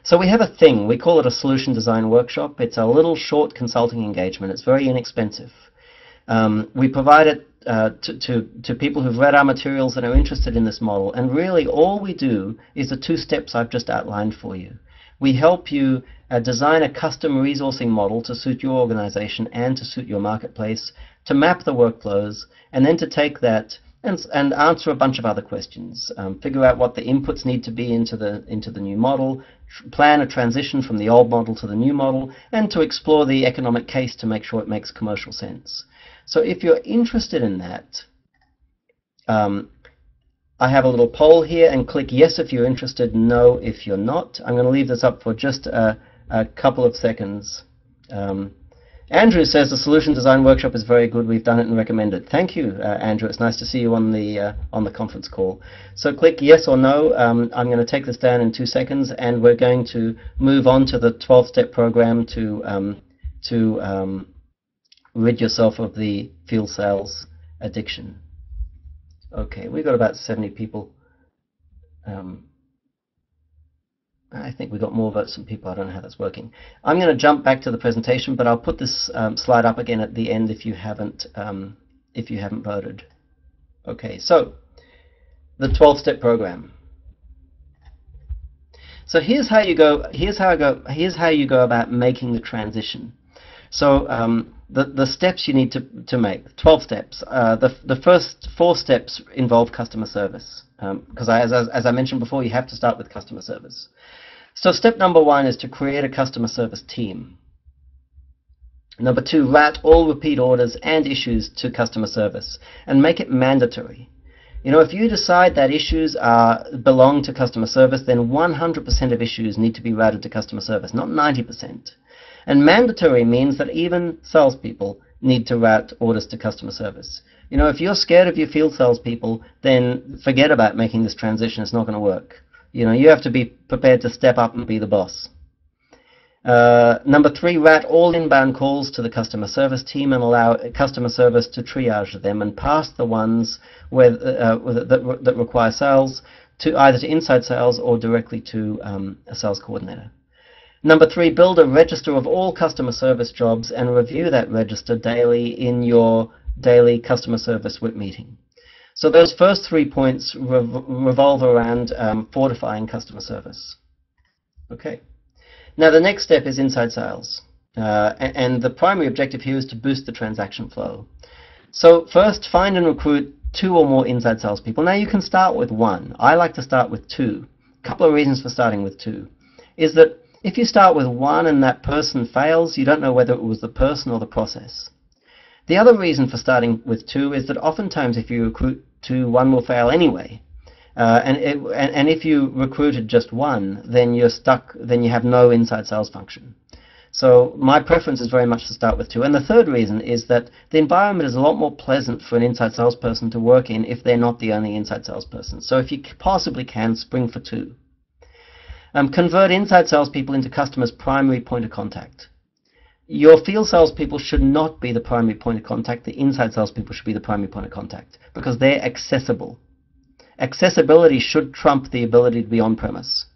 So we have a thing. We call it a solution design workshop. It's a little short consulting engagement. It's very inexpensive. We provide it to people who've read our materials and are interested in this model, and really all we do is the 2 steps I've just outlined for you. We help you design a custom resourcing model to suit your organization and to suit your marketplace, to map the workflows, and then to take that and answer a bunch of other questions. Figure out what the inputs need to be into the new model, plan a transition from the old model to the new model, and to explore the economic case to make sure it makes commercial sense. So if you're interested in that, I have a little poll here, and click yes if you're interested, no if you're not. I'm going to leave this up for just a couple of seconds. Andrew says the solution design workshop is very good. We've done it and recommend it. Thank you, Andrew. It's nice to see you on the conference call. So click yes or no. I'm going to take this down in 2 seconds, and we're going to move on to the 12-step program to rid yourself of the field sales addiction. Okay, we've got about 70 people. I think we got more votes than people. I don't know how that's working. I'm going to jump back to the presentation, but I'll put this slide up again at the end if you haven't voted. Okay, so the 12-step program. So here's how you go. Here's how you go about making the transition. So the steps you need to make, 12 steps. The first 4 steps involve customer service, because as I mentioned before, you have to start with customer service. So step number 1 is to create a customer service team. Number 2, route all repeat orders and issues to customer service and make it mandatory. You know, if you decide that issues belong to customer service, then 100% of issues need to be routed to customer service, not 90%. And mandatory means that even salespeople need to route orders to customer service. You know, if you're scared of your field salespeople, then forget about making this transition. It's not going to work. You know, you have to be prepared to step up and be the boss. Number 3, route all inbound calls to the customer service team and allow customer service to triage them and pass the ones that require sales to either to inside sales or directly to a sales coordinator. Number 3, build a register of all customer service jobs and review that register daily in your daily customer service WIP meeting. So those first 3 points revolve around fortifying customer service. Okay. Now the next step is inside sales. And the primary objective here is to boost the transaction flow. So first, find and recruit 2 or more inside salespeople. Now you can start with 1. I like to start with 2. A couple of reasons for starting with 2 is that if you start with 1 and that person fails, you don't know whether it was the person or the process. The other reason for starting with 2 is that oftentimes if you recruit 2, 1 will fail anyway. And if you recruited just 1, then you're stuck, then you have no inside sales function. So my preference is very much to start with 2. And the third reason is that the environment is a lot more pleasant for an inside salesperson to work in if they're not the only inside salesperson. So if you possibly can, spring for 2. Convert inside salespeople into customers' primary point of contact. Your field salespeople should not be the primary point of contact. The inside salespeople should be the primary point of contact because they're accessible. Accessibility should trump the ability to be on-premise.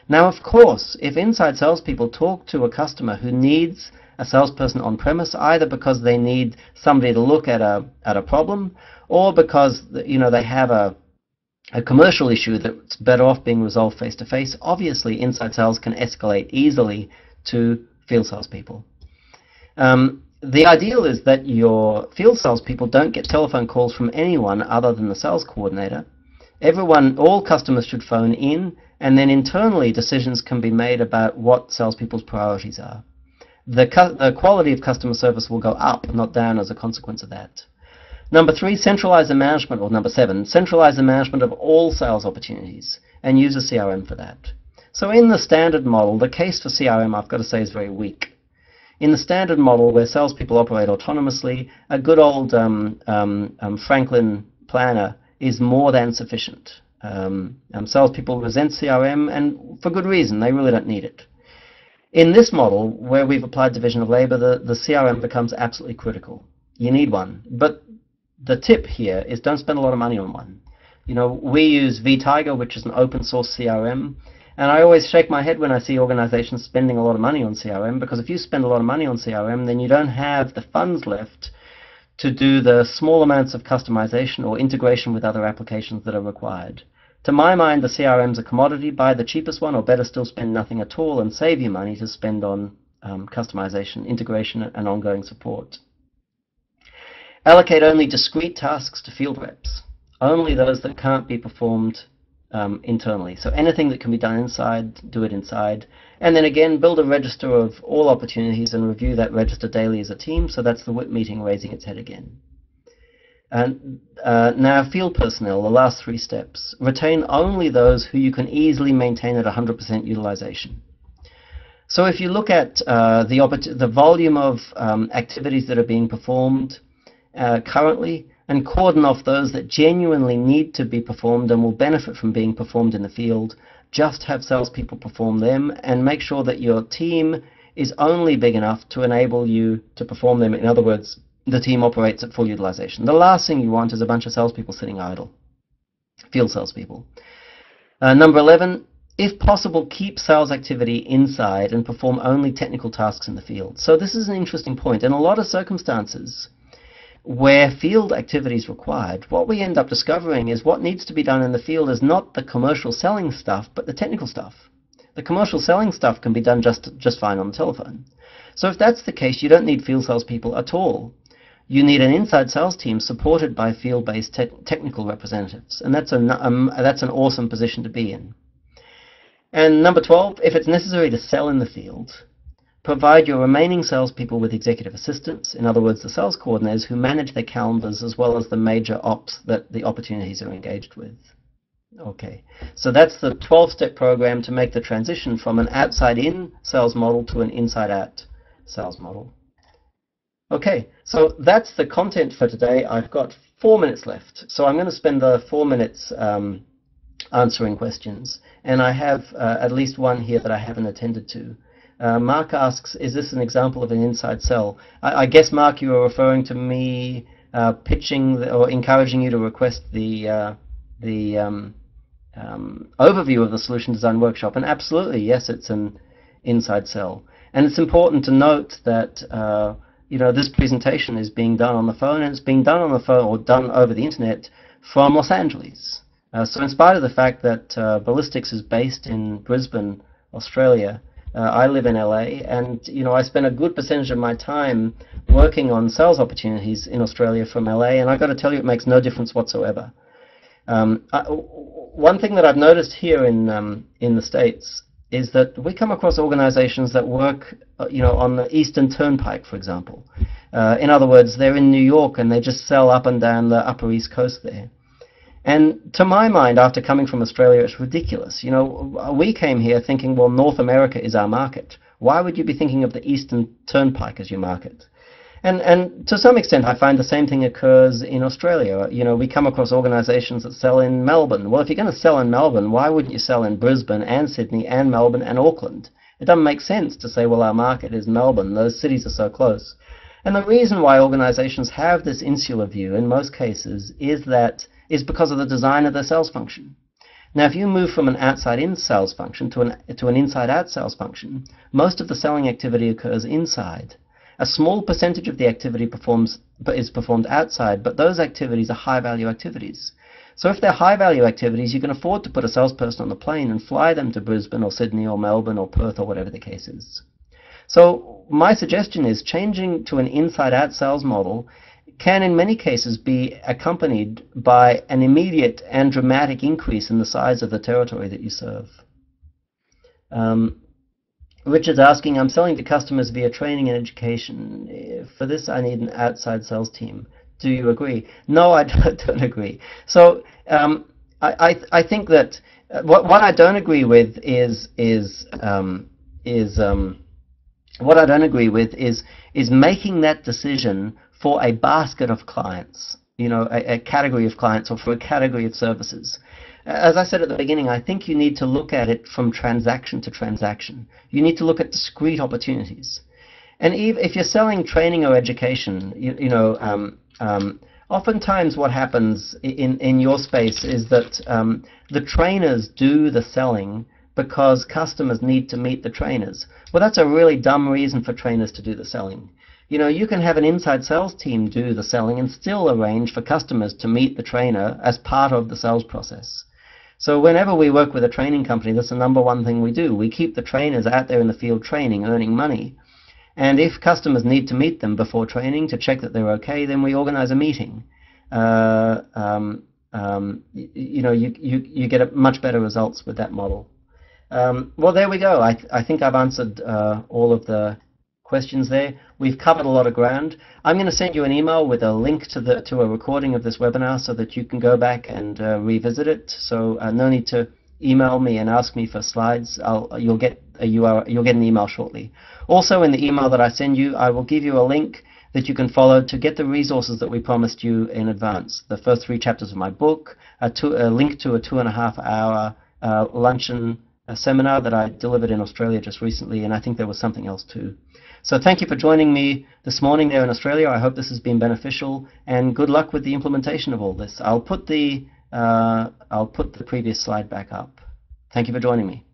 Now, of course, if inside salespeople talk to a customer who needs a salesperson on-premise, either because they need somebody to look at a problem, or because they have a commercial issue that's better off being resolved face-to-face, obviously inside sales can escalate easily to field salespeople. The ideal is that your field salespeople don't get telephone calls from anyone other than the sales coordinator. All customers should phone in, and then internally decisions can be made about what salespeople's priorities are. The quality of customer service will go up, not down, as a consequence of that. Number 3, centralize the management, or number 7, centralize the management of all sales opportunities and use a CRM for that. So in the standard model, the case for CRM, I've got to say, is very weak. In the standard model where salespeople operate autonomously, a good old Franklin planner is more than sufficient. Salespeople resent CRM, and for good reason. They really don't need it. In this model, where we've applied division of labor, the CRM becomes absolutely critical. You need one. But the tip here is don't spend a lot of money on one. You know, we use vTiger, which is an open source CRM, and I always shake my head when I see organizations spending a lot of money on CRM, because if you spend a lot of money on CRM, then you don't have the funds left to do the small amounts of customization or integration with other applications that are required. To my mind, the CRM's a commodity. Buy the cheapest one, or better still, spend nothing at all and save you money to spend on customization, integration, and ongoing support. Allocate only discrete tasks to field reps. only those that can't be performed internally. So anything that can be done inside, do it inside. And then again, build a register of all opportunities and review that register daily as a team. So that's the WIP meeting raising its head again. And now field personnel, the last 3 steps. Retain only those who you can easily maintain at 100% utilization. So if you look at the volume of activities that are being performed currently, and cordon off those that genuinely need to be performed and will benefit from being performed in the field, just have salespeople perform them, and make sure that your team is only big enough to enable you to perform them. In other words, the team operates at full utilization. The last thing you want is a bunch of salespeople sitting idle, field salespeople. Number 11, if possible, keep sales activity inside and perform only technical tasks in the field. So this is an interesting point. In a lot of circumstances where field activity is required, what we end up discovering is what needs to be done in the field is not the commercial selling stuff, but the technical stuff. The commercial selling stuff can be done just fine on the telephone. So if that's the case, you don't need field salespeople at all. You need an inside sales team supported by field-based technical representatives, and that's an awesome position to be in. And number 12, if it's necessary to sell in the field, provide your remaining salespeople with executive assistants, in other words, the sales coordinators who manage their calendars as well as the major ops that the opportunities are engaged with. Okay, so that's the 12-step program to make the transition from an outside-in sales model to an inside-out sales model. Okay, so that's the content for today. I've got 4 minutes left, so I'm going to spend the 4 minutes answering questions, and I have at least one here that I haven't attended to. Mark asks, is this an example of an inside sell? I guess, Mark, you were referring to me pitching or encouraging you to request the overview of the solution design workshop, and absolutely, yes, it's an inside sell. And it's important to note that this presentation is being done on the phone, and it's being done on the phone or done over the internet from Los Angeles. So in spite of the fact that Ballistics is based in Brisbane, Australia, I live in LA, and I spend a good percentage of my time working on sales opportunities in Australia from LA, and I've got to tell you, it makes no difference whatsoever. One thing that I've noticed here in the States is that we come across organizations that work on the Eastern Turnpike, for example. In other words, they're in New York and they just sell up and down the Upper East Coast there. And to my mind, after coming from Australia, it's ridiculous. We came here thinking, well, North America is our market. Why would you be thinking of the Eastern Turnpike as your market? And to some extent, I find the same thing occurs in Australia. We come across organizations that sell in Melbourne. Well, if you're going to sell in Melbourne, why wouldn't you sell in Brisbane and Sydney and Melbourne and Auckland? It doesn't make sense to say, well, our market is Melbourne. Those cities are so close. And the reason why organizations have this insular view in most cases is because of the design of their sales function. Now, if you move from an outside-in sales function to an inside-out sales function, most of the selling activity occurs inside. A small percentage of the activity is performed outside, but those activities are high-value activities. So if they're high-value activities, you can afford to put a salesperson on the plane and fly them to Brisbane or Sydney or Melbourne or Perth or whatever the case is. So my suggestion is changing to an inside-out sales model can in many cases be accompanied by an immediate and dramatic increase in the size of the territory that you serve. Richard's asking, I'm selling to customers via training and education. For this, I need an outside sales team. Do you agree? No, I don't agree. So I think that what I don't agree with is making that decision for a basket of clients, a category of clients, or for a category of services. As I said at the beginning, I think you need to look at it from transaction to transaction. You need to look at discrete opportunities. And if you're selling training or education, oftentimes what happens in your space is that the trainers do the selling because customers need to meet the trainers. Well, that's a really dumb reason for trainers to do the selling. You can have an inside sales team do the selling and still arrange for customers to meet the trainer as part of the sales process. So whenever we work with a training company, that's the number one thing we do. We keep the trainers out there in the field training, earning money. And if customers need to meet them before training to check that they're okay, then we organize a meeting. you get much better results with that model. Well, there we go. I think I've answered all of the questions there. We've covered a lot of ground. I'm going to send you an email with a link to a recording of this webinar so that you can go back and revisit it. So no need to email me and ask me for slides. You'll get a URL, you'll get an email shortly. Also, in the email that I send you, I will give you a link that you can follow to get the resources that we promised you in advance. The first 3 chapters of my book, a link to a 2.5-hour luncheon seminar that I delivered in Australia just recently, and I think there was something else too. So thank you for joining me this morning there in Australia. I hope this has been beneficial, and good luck with the implementation of all this. I'll put the previous slide back up. Thank you for joining me.